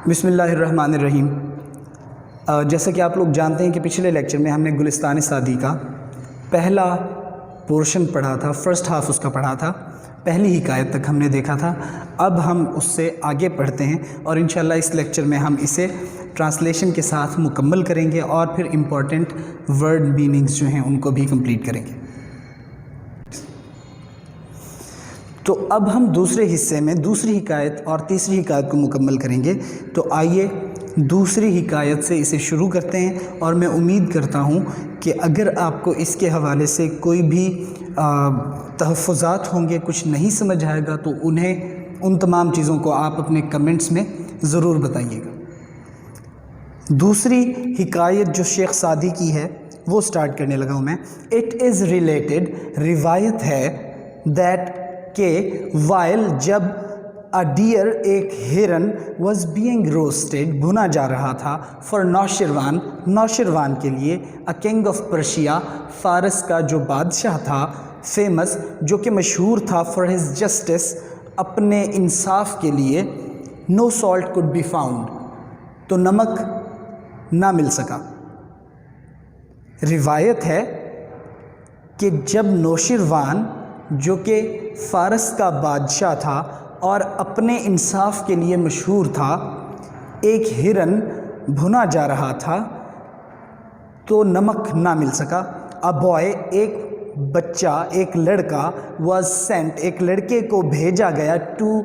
بسم اللہ الرحمن الرحیم۔ جیسا کہ آپ لوگ جانتے ہیں کہ پچھلے لیکچر میں ہم نے گلستان سعدی کا پہلا پورشن پڑھا تھا، فرسٹ ہاف اس کا پڑھا تھا، پہلی حکایت تک ہم نے دیکھا تھا۔ اب ہم اس سے آگے پڑھتے ہیں اور انشاءاللہ اس لیکچر میں ہم اسے ٹرانسلیشن کے ساتھ مکمل کریں گے اور پھر امپورٹنٹ ورڈ میننگز جو ہیں ان کو بھی کمپلیٹ کریں گے۔ تو اب ہم دوسرے حصے میں دوسری حکایت اور تیسری حکایت کو مکمل کریں گے۔ تو آئیے دوسری حکایت سے اسے شروع کرتے ہیں، اور میں امید کرتا ہوں کہ اگر آپ کو اس کے حوالے سے کوئی بھی تحفظات ہوں گے، کچھ نہیں سمجھ آئے گا، تو ان تمام چیزوں کو آپ اپنے کمنٹس میں ضرور بتائیے گا۔ دوسری حکایت جو شیخ سعدی کی ہے وہ سٹارٹ کرنے لگا ہوں میں۔ اٹ از ریلیٹڈ، روایت ہے، دیٹ کہ وائل جب a deer ایک ہرن was being roasted بھنا جا رہا تھا for نوشروان کے لیے a king of Persia فارس کا جو بادشاہ تھا famous جو کہ مشہور تھا for his justice اپنے انصاف کے لیے no salt could be found تو نمک نہ مل سکا۔ روایت ہے کہ جب نوشروان جو کہ فارس کا بادشاہ تھا اور اپنے انصاف کے لیے مشہور تھا، ایک ہرن بھنا جا رہا تھا تو نمک نہ مل سکا۔ A boy ایک بچہ، ایک لڑکا was sent ایک لڑکے کو بھیجا گیا to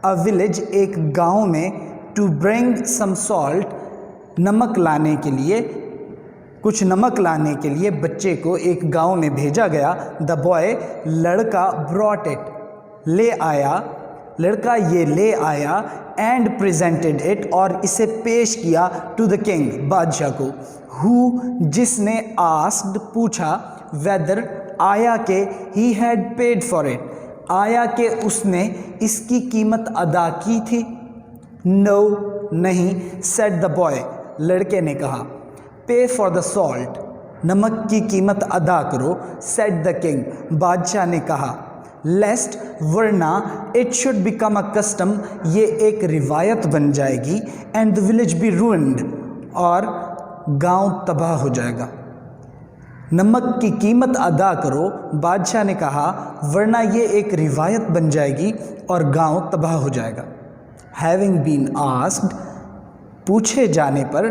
a village ایک گاؤں میں to bring some salt نمک لانے کے لیے، کچھ نمک لانے کے لیے بچے کو ایک گاؤں میں بھیجا گیا۔ دا بوائے لڑکا brought it لے آیا، لڑکا یہ لے آیا اینڈ presented it اور اسے پیش کیا ٹو دا کنگ بادشاہ کو، who جس نے asked پوچھا whether آیا کہ he had paid for it آیا کہ اس نے اس کی قیمت ادا کی تھی۔ no نہیں، said the boy لڑکے نے کہا۔ pay for the salt نمک کی قیمت ادا کرو، said the king بادشاہ نے کہا۔ lest ورنہ it should become a custom یہ ایک روایت بن جائے گی and the village be ruined اور گاؤں تباہ ہو جائے گا۔ نمک کی قیمت ادا کرو، بادشاہ نے کہا، ورنہ یہ ایک روایت بن جائے گی اور گاؤں تباہ ہو جائے گا۔ having been asked پوچھے جانے پر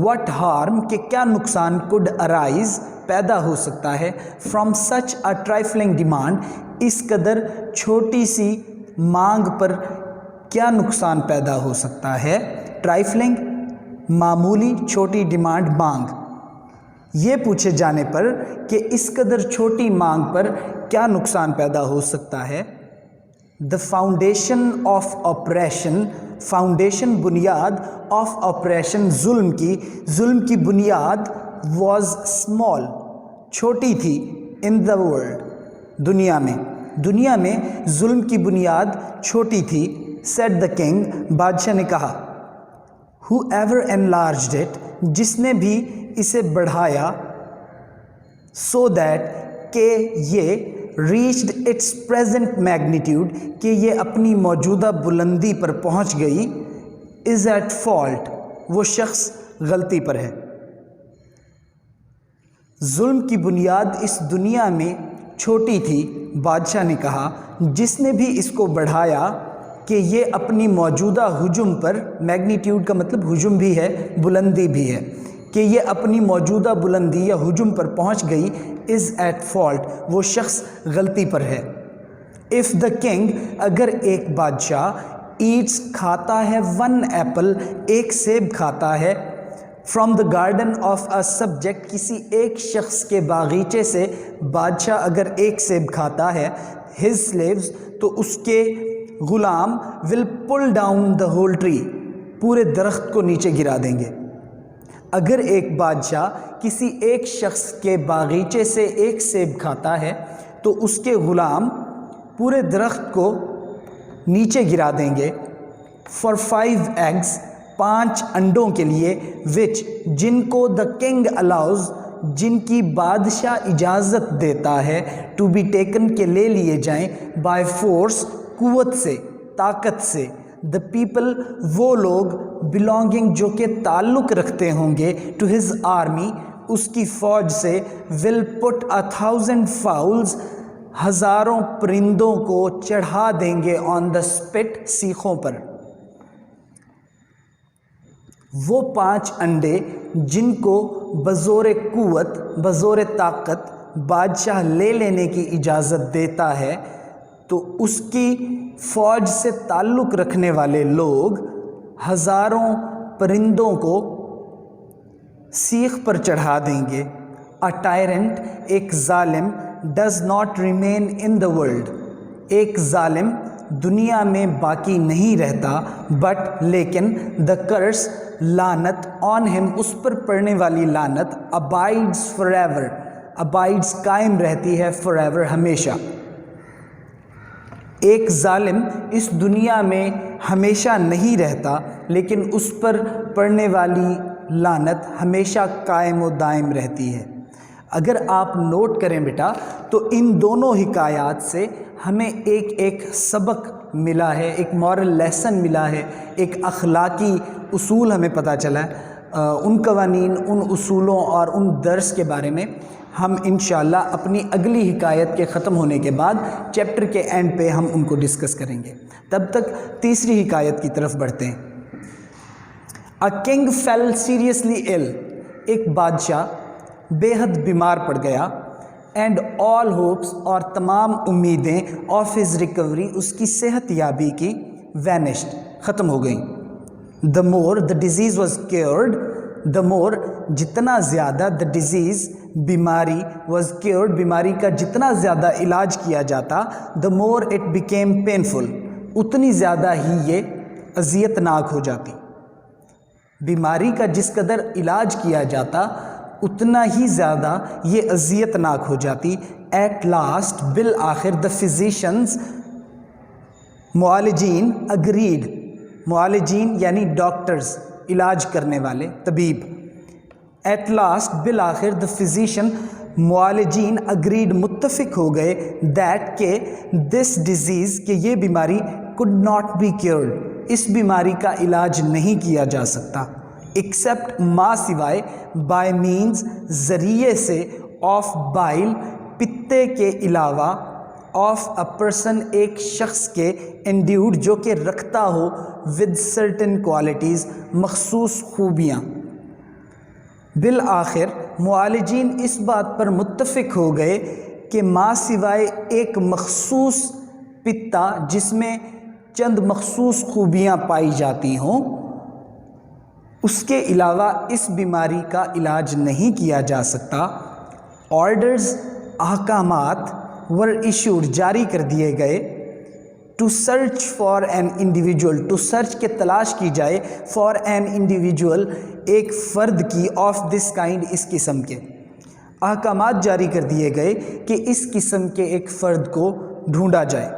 what harm کہ کیا نقصان could arise پیدا ہو سکتا ہے from such a trifling demand اس قدر چھوٹی سی مانگ پر کیا نقصان پیدا ہو سکتا ہے۔ trifling معمولی، چھوٹی، ڈیمانڈ مانگ۔ یہ پوچھے جانے پر کہ اس قدر چھوٹی مانگ پر کیا نقصان پیدا ہو سکتا ہے۔ the foundation of oppression foundation بنیاد آف آپریشن ظلم کی بنیاد was small چھوٹی تھی in the world دنیا میں ظلم کی بنیاد چھوٹی تھی۔ said the king بادشاہ نے کہا، whoever enlarged it جس نے بھی اسے بڑھایا so that کہ یہ reached its present magnitude کہ یہ اپنی موجودہ بلندی پر پہنچ گئی is at fault وہ شخص غلطی پر ہے۔ ظلم کی بنیاد اس دنیا میں چھوٹی تھی، بادشاہ نے کہا، جس نے بھی اس کو بڑھایا کہ یہ اپنی موجودہ حجم پر، میگنیٹیوڈ کا مطلب حجم بھی ہے، بلندی بھی ہے، کہ یہ اپنی موجودہ بلندی یا حجم پر پہنچ گئی is at fault وہ شخص غلطی پر ہے۔ if the king اگر ایک بادشاہ eats کھاتا ہے one apple ایک سیب کھاتا ہے from the garden of a subject کسی ایک شخص کے باغیچے سے بادشاہ اگر ایک سیب کھاتا ہے his slaves تو اس کے Ghulam will pull down the whole tree پورے درخت کو نیچے گرا دیں گے۔ اگر ایک بادشاہ کسی ایک شخص کے باغیچے سے ایک سیب کھاتا ہے تو اس کے غلام پورے درخت کو نیچے گرا دیں گے۔ for 5 eggs 5 انڈوں کے لیے which جن کو the king allows جن کی بادشاہ اجازت دیتا ہے to be taken کے لے لیے جائیں by force قوت سے، طاقت سے، the people وہ لوگ belonging جو کہ تعلق رکھتے ہوں گے to his army اس کی فوج سے will put 1,000 fowls ہزاروں پرندوں کو چڑھا دیں گے on the spit سیخوں پر. وہ 5 انڈے جن کو بزور قوت بزور طاقت بادشاہ لے لینے کی اجازت دیتا ہے تو اس کی فوج سے تعلق رکھنے والے لوگ ہزاروں پرندوں کو سیخ پر چڑھا دیں گے. A tyrant ایک ظالم does not remain in the world ایک ظالم دنیا میں باقی نہیں رہتا بٹ لیکن the curse لعنت on him اس پر پڑنے والی لعنت abides forever abides قائم رہتی ہے forever ہمیشہ. ایک ظالم اس دنیا میں ہمیشہ نہیں رہتا لیکن اس پر پڑنے والی لعنت ہمیشہ قائم و دائم رہتی ہے. اگر آپ نوٹ کریں بیٹا تو ان دونوں حکایات سے ہمیں ایک سبق ملا ہے, ایک مورل لیسن ملا ہے, ایک اخلاقی اصول ہمیں پتہ چلا ہے. ان قوانین, ان اصولوں اور ان درس کے بارے میں ہم انشاءاللہ اپنی اگلی حکایت کے ختم ہونے کے بعد چیپٹر کے اینڈ پہ ہم ان کو ڈسکس کریں گے. تب تک تیسری حکایت کی طرف بڑھتے ہیں. A king fell seriously ill ایک بادشاہ بے حد بیمار پڑ گیا. اینڈ آل ہوپس اور تمام امیدیں آف ہز ریکوری اس کی صحت یابی کی وینشڈ ختم ہو گئیں. دا مور دا ڈیزیز واز کیورڈ دا مور جتنا زیادہ دا ڈیزیز بیماری واز کیورڈ بیماری کا جتنا زیادہ علاج کیا جاتا دا مور اٹ بیکیم پینفل اتنی زیادہ ہی یہ اذیت ناک ہو جاتی. بیماری کا جس قدر علاج کیا جاتا اتنا ہی زیادہ یہ اذیت ناک ہو جاتی. ایٹ لاسٹ بالآخر دا فزیشنز معالجین اگریڈ معالجین یعنی ڈاکٹرز علاج کرنے والے طبیب. ایٹ لاسٹ بالآخر دا فزیشن معالجین اگریڈ متفق ہو گئے دیٹ کہ دس ڈیزیز کہ یہ بیماری could not be cured اس بیماری کا علاج نہیں کیا جا سکتا ایکسیپٹ ما سوائے بائی مینز ذریعے سے آف بائل پتے کے علاوہ آف اے پرسن ایک شخص کے انڈیوڈ جو کہ رکھتا ہو ود سرٹن کوالٹیز مخصوص خوبیاں. بالآخر معالجین اس بات پر متفق ہو گئے کہ ما سوائے ایک مخصوص پتا جس میں چند مخصوص خوبیاں پائی جاتی ہوں اس کے علاوہ اس بیماری کا علاج نہیں کیا جا سکتا. آرڈرز احکامات ور ایشوڈ جاری کر دیے گئے to search for an individual to search کے تلاش کی جائے فار این انڈیویجول ایک فرد کی آف دس کائنڈ اس قسم کے. احکامات جاری کر دیے گئے کہ اس قسم کے ایک فرد کو ڈھونڈا جائے.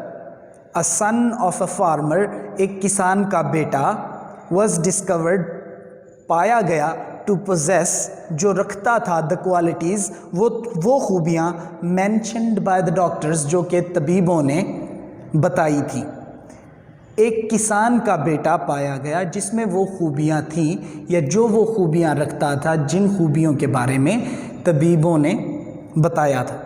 A son of a farmer ایک کسان کا بیٹا was discovered پایا گیا to possess جو رکھتا تھا the qualities وہ خوبیاں mentioned by the doctors جو کہ طبیبوں نے بتائی تھی. ایک کسان کا بیٹا پایا گیا جس میں وہ خوبیاں تھیں یا جو وہ خوبیاں رکھتا تھا جن خوبیوں کے بارے میں طبیبوں نے بتایا تھا.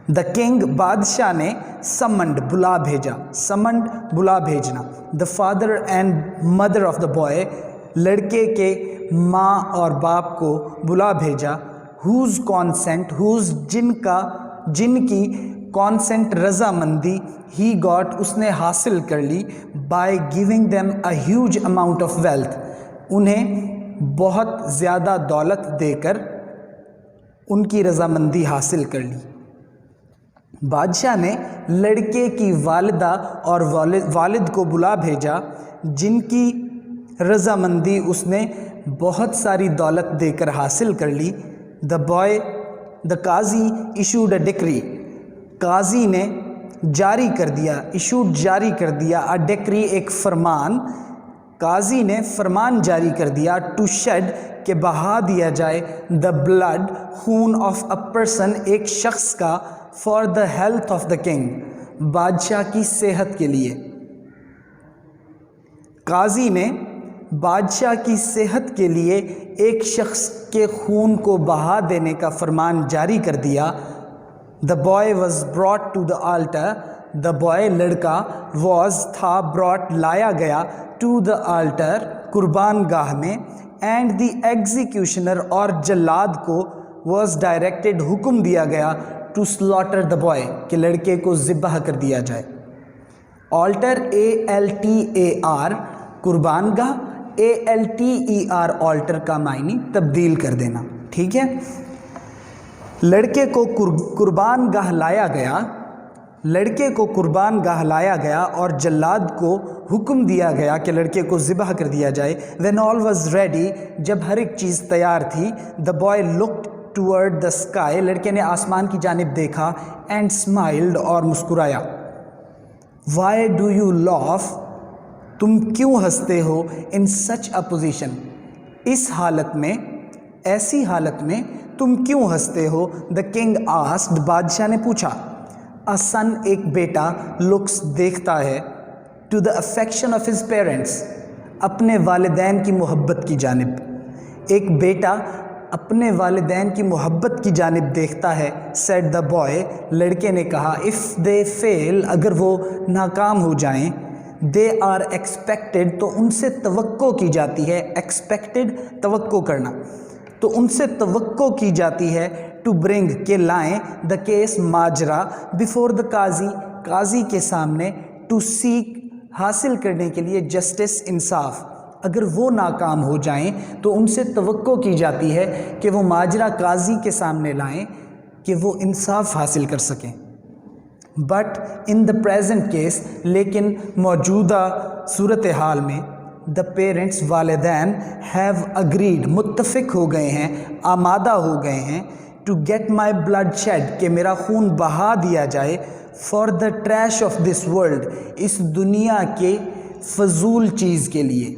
دا کنگ بادشاہ نے سمنڈ بلا بھیجا سمنڈ بلا بھیجنا. The father and mother of the boy لڑکے کے ماں اور باپ کو بلا بھیجا. ہوز کانسینٹ ہوز جن کی کانسینٹ رضامندی ہی گاٹ اس نے حاصل کر لی by giving them a huge amount of wealth انہیں بہت زیادہ دولت دے کر ان کی رضامندی حاصل کر لی. بادشاہ نے لڑکے کی والدہ اور والد کو بلا بھیجا جن کی رضامندی اس نے بہت ساری دولت دے کر حاصل کر لی. دا قاضی ایشوڈ اے ڈکری قاضی نے جاری کر دیا ایشوڈ جاری کر دیا اے ڈکری ایک فرمان. قاضی نے فرمان جاری کر دیا ٹو شیڈ کہ بہا دیا جائے دا بلڈ خون آف اے پرسن ایک شخص کا for the health of the king بادشاہ کی صحت کے لیے. قاضی نے بادشاہ کی صحت کے لیے ایک شخص کے خون کو بہا دینے کا فرمان جاری کر دیا. The boy was brought to the altar. The boy لڑکا تھا brought لایا گیا to the altar قربان گاہ میں. And the executioner اور جلاد کو was directed حکم دیا گیا to slaughter the boy کہ لڑکے کو ذبح کر دیا جائے. altar ALTAR قربان گاہ, ALTER altar کا معنی تبدیل کر دینا. ٹھیک ہے. لڑکے کو قربان گاہ لایا گیا, لڑکے کو قربان گاہ لایا گیا اور جلاد کو حکم دیا گیا کہ لڑکے کو ذبح کر دیا جائے. when all was ready جب ہر ایک چیز تیار تھی, the boy looked toward the sky لڑکے نے آسمان کی جانب دیکھا and smiled اور مسکرایا. why do you laugh تم کیوں ہنستے ہو in such a position اس حالت میں, ایسی حالت میں تم کیوں ہنستے ہو. the king asked بادشاہ نے پوچھا. a son ایک بیٹا looks دیکھتا ہے to the affection of his parents اپنے والدین کی محبت کی جانب. ایک بیٹا اپنے والدین کی محبت کی جانب دیکھتا ہے. said the boy لڑکے نے کہا. if they fail اگر وہ ناکام ہو جائیں, they are expected تو ان سے توقع کی جاتی ہے, expected توقع کرنا, تو ان سے توقع کی جاتی ہے to bring کہ لائیں the case ماجرا before the قاضی قاضی کے سامنے to seek حاصل کرنے کے لیے justice انصاف. اگر وہ ناکام ہو جائیں تو ان سے توقع کی جاتی ہے کہ وہ ماجرا قاضی کے سامنے لائیں کہ وہ انصاف حاصل کر سکیں. But in the present case لیکن موجودہ صورتحال میں دا پیرنٹس والدین ہیو اگریڈ متفق ہو گئے ہیں, آمادہ ہو گئے ہیں to get my bloodshed کہ میرا خون بہا دیا جائے for the trash of this world اس دنیا کے فضول چیز کے لیے.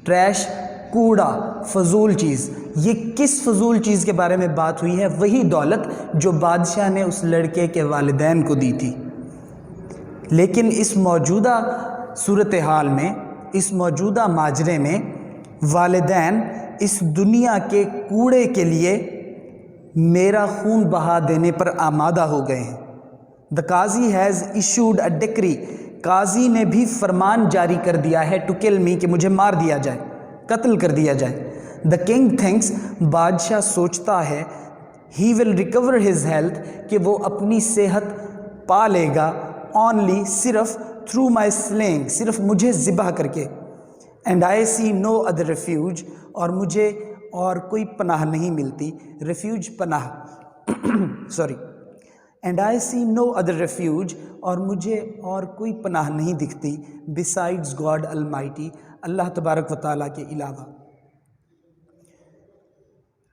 ٹریش کوڑا, فضول چیز. یہ کس فضول چیز کے بارے میں بات ہوئی ہے؟ وہی دولت جو بادشاہ نے اس لڑکے کے والدین کو دی تھی. لیکن اس موجودہ صورتحال میں, اس موجودہ ماجرے میں والدین اس دنیا کے کوڑے کے لیے میرا خون بہا دینے پر آمادہ ہو گئے ہیں. The Qazi has issued a decree قاضی نے بھی فرمان جاری کر دیا ہے to kill me کہ مجھے مار دیا جائے, قتل کر دیا جائے. The king thinks بادشاہ سوچتا ہے he will recover his health کہ وہ اپنی صحت پا لے گا only صرف through my slaying صرف مجھے ذبح کر کے. and I see no other refuge اور مجھے اور کوئی پناہ نہیں ملتی. refuge پناہ sorry and I see no other refuge اور مجھے اور کوئی پناہ نہیں دکھتی besides God Almighty اللہ تبارک و تعالیٰ کے علاوہ.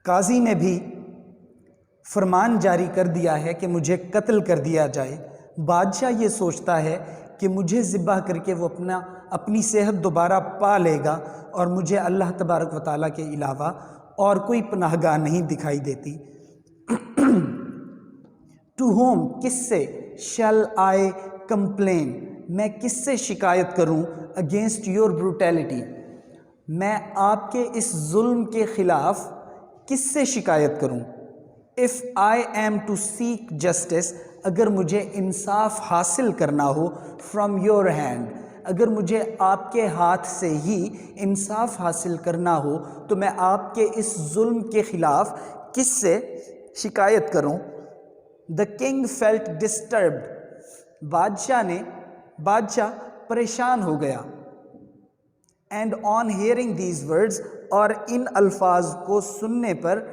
قاضی نے بھی فرمان جاری کر دیا ہے کہ مجھے قتل کر دیا جائے. بادشاہ یہ سوچتا ہے کہ مجھے ذبح کر کے وہ اپنی صحت دوبارہ پا لے گا اور مجھے اللہ تبارک و تعالیٰ کے علاوہ اور کوئی پناہ گاہ نہیں دکھائی دیتی. ٹو ہوم کس سے, شیل آئی کمپلین میں کس سے شکایت کروں, اگینسٹ یور بروٹیلٹی میں آپ کے اس ظلم کے خلاف کس سے شکایت کروں. If I am to seek justice اگر مجھے انصاف حاصل کرنا ہو, فرام یور ہینڈ اگر مجھے آپ کے ہاتھ سے ہی انصاف حاصل کرنا ہو تو میں آپ کے اس ظلم کے خلاف کس سے شکایت کروں. دا کنگ فیلٹ ڈسٹربڈ بادشاہ پریشان ہو گیا. And on hearing these words اور ان الفاظ کو سننے پر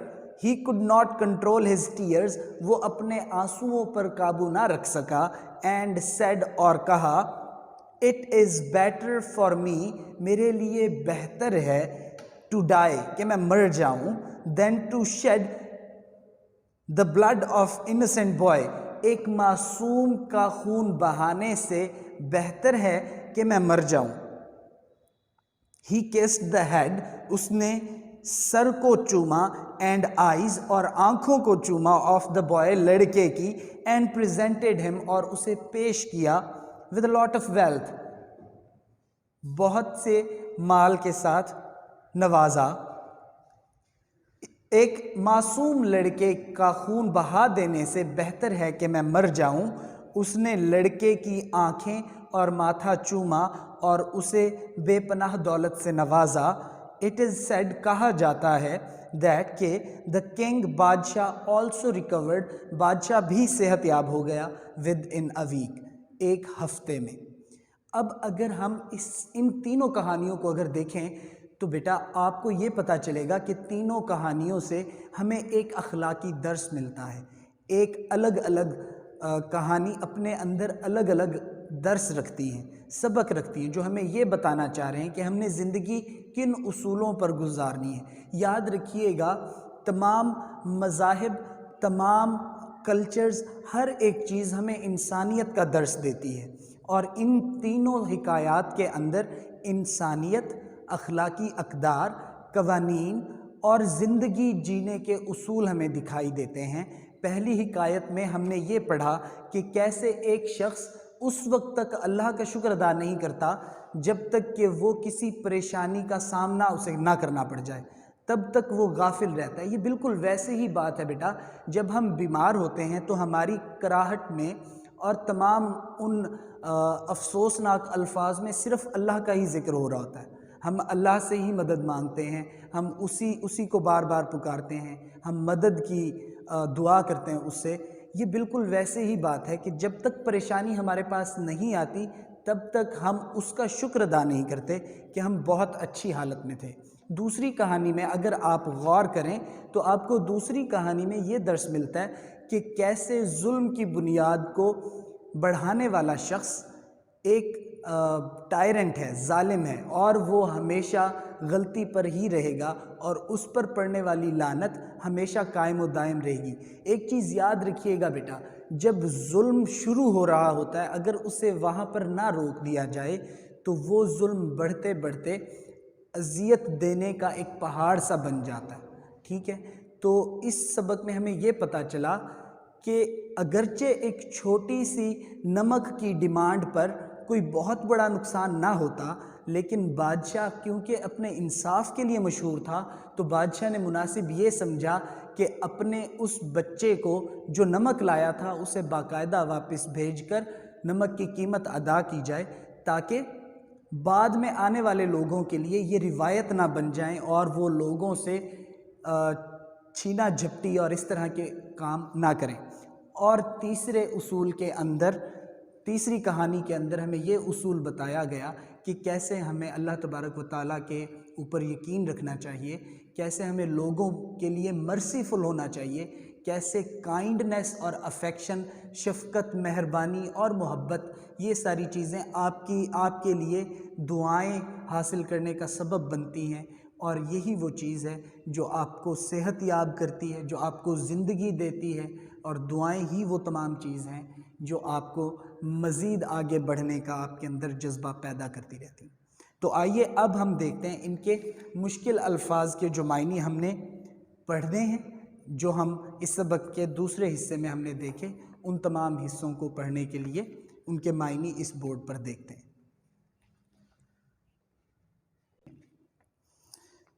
ہی could not control his tears وہ اپنے آنسوؤں پر قابو نہ رکھ سکا. اینڈ said اور کہا it is better for me میرے لیے بہتر ہے to die کہ میں مر جاؤں than to shed the blood of innocent boy ایک معصوم کا خون بہانے سے بہتر ہے کہ میں مر جاؤں. He kissed the head اس نے سر کو چوما اینڈ آئیز اور آنکھوں کو چوما آف دا بوائے لڑکے کی اینڈ پریزنٹڈ ہم اور اسے پیش کیا with a lot of wealth بہت سے مال کے ساتھ نوازا۔ ایک معصوم لڑکے کا خون بہا دینے سے بہتر ہے کہ میں مر جاؤں۔ اس نے لڑکے کی آنکھیں اور ماتھا چوما اور اسے بے پناہ دولت سے نوازا۔ اٹ از سیڈ، کہا جاتا ہے دیٹ کہ دا کنگ، بادشاہ آلسو ریکورڈ، بادشاہ بھی صحت یاب ہو گیا ود ان اے ویک، ایک ہفتے میں۔ اب اگر ہم ان تینوں کہانیوں کو اگر دیکھیں تو بیٹا آپ کو یہ پتہ چلے گا کہ تینوں کہانیوں سے ہمیں ایک اخلاقی درس ملتا ہے۔ ایک الگ الگ کہانی اپنے اندر الگ الگ درس رکھتی ہیں، سبق رکھتی ہیں، جو ہمیں یہ بتانا چاہ رہے ہیں کہ ہم نے زندگی کن اصولوں پر گزارنی ہے۔ یاد رکھیے گا، تمام مذاہب، تمام کلچرز، ہر ایک چیز ہمیں انسانیت کا درس دیتی ہے، اور ان تینوں حکایات کے اندر انسانیت، اخلاقی اقدار، قوانین اور زندگی جینے کے اصول ہمیں دکھائی دیتے ہیں۔ پہلی حکایت میں ہم نے یہ پڑھا کہ کیسے ایک شخص اس وقت تک اللہ کا شکر ادا نہیں کرتا جب تک کہ وہ کسی پریشانی کا سامنا اسے نہ کرنا پڑ جائے، تب تک وہ غافل رہتا ہے۔ یہ بالکل ویسے ہی بات ہے بیٹا، جب ہم بیمار ہوتے ہیں تو ہماری کراہٹ میں اور تمام ان افسوسناک الفاظ میں صرف اللہ کا ہی ذکر ہو رہا ہوتا ہے۔ ہم اللہ سے ہی مدد مانگتے ہیں، ہم اسی کو بار بار پکارتے ہیں، ہم مدد کی دعا کرتے ہیں اس سے۔ یہ بالکل ویسے ہی بات ہے کہ جب تک پریشانی ہمارے پاس نہیں آتی تب تک ہم اس کا شکر ادا نہیں کرتے کہ ہم بہت اچھی حالت میں تھے۔ دوسری کہانی میں اگر آپ غور کریں تو آپ کو دوسری کہانی میں یہ درس ملتا ہے کہ کیسے ظلم کی بنیاد کو بڑھانے والا شخص ایک ٹائرنٹ ہے، ظالم ہے، اور وہ ہمیشہ غلطی پر ہی رہے گا اور اس پر پڑنے والی لعنت ہمیشہ قائم و دائم رہے گی۔ ایک چیز یاد رکھیے گا بیٹا، جب ظلم شروع ہو رہا ہوتا ہے اگر اسے وہاں پر نہ روک دیا جائے تو وہ ظلم بڑھتے بڑھتے اذیت دینے کا ایک پہاڑ سا بن جاتا ہے، ٹھیک ہے؟ تو اس سبق میں ہمیں یہ پتہ چلا کہ اگرچہ ایک چھوٹی سی نمک کی ڈیمانڈ پر کوئی بہت بڑا نقصان نہ ہوتا، لیکن بادشاہ کیونکہ اپنے انصاف کے لیے مشہور تھا تو بادشاہ نے مناسب یہ سمجھا کہ اپنے اس بچے کو جو نمک لایا تھا اسے باقاعدہ واپس بھیج کر نمک کی قیمت ادا کی جائے، تاکہ بعد میں آنے والے لوگوں کے لیے یہ روایت نہ بن جائیں اور وہ لوگوں سے چھینا جھپٹی اور اس طرح کے کام نہ کریں۔ اور تیسرے اصول کے اندر، تیسری کہانی کے اندر ہمیں یہ اصول بتایا گیا کہ کیسے ہمیں اللہ تبارک و تعالیٰ کے اوپر یقین رکھنا چاہیے، کیسے ہمیں لوگوں کے لیے مرسیفل ہونا چاہیے، کیسے کائنڈنیس اور افیکشن، شفقت، مہربانی اور محبت، یہ ساری چیزیں آپ کے لیے دعائیں حاصل کرنے کا سبب بنتی ہیں، اور یہی وہ چیز ہے جو آپ کو صحت یاب کرتی ہے، جو آپ کو زندگی دیتی ہے، اور دعائیں ہی وہ تمام چیز ہیں جو آپ کو مزید آگے بڑھنے کا آپ کے اندر جذبہ پیدا کرتی رہتی ہیں۔ تو آئیے اب ہم دیکھتے ہیں ان کے مشکل الفاظ کے جو معنی ہم نے پڑھنے ہیں، جو ہم اس سبق کے دوسرے حصے میں ہم نے دیکھے، ان تمام حصوں کو پڑھنے کے لیے ان کے معنی اس بورڈ پر دیکھتے ہیں۔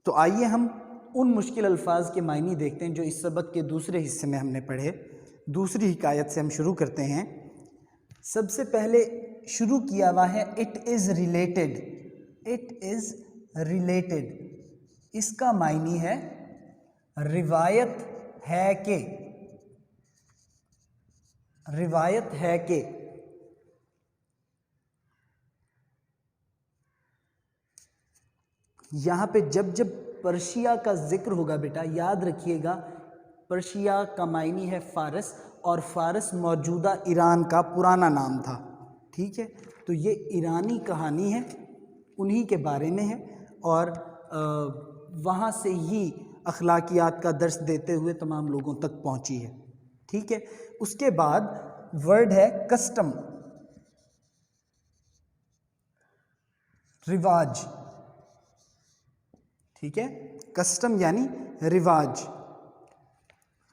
تو آئیے ہم ان مشکل الفاظ کے معنی دیکھتے ہیں جو اس سبق کے دوسرے حصے میں ہم نے پڑھے۔ دوسری حکایت سے ہم شروع کرتے ہیں۔ سب سے پہلے شروع کیا ہوا ہے it is related. It is related, اس کا معنی ہے روایت ہے کہ، روایت ہے کہ۔ یہاں پہ جب پرشیا کا ذکر ہوگا بیٹا، یاد رکھیے گا پرشیا کا معنی ہے فارس، اور فارس موجودہ ایران کا پرانا نام تھا، ٹھیک ہے؟ تو یہ ایرانی کہانی ہے، انہی کے بارے میں ہے، اور وہاں سے ہی اخلاقیات کا درس دیتے ہوئے تمام لوگوں تک پہنچی ہے، ٹھیک ہے؟ اس کے بعد ورڈ ہے کسٹم، رواج، ٹھیک ہے؟ کسٹم یعنی رواج۔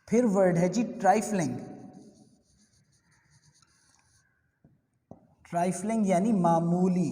پھر ورڈ ہے جی ٹرائفلنگ، ٹرائفلنگ یعنی معمولی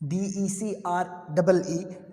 DECREE,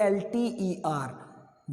ALTER,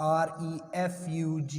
REFUGE,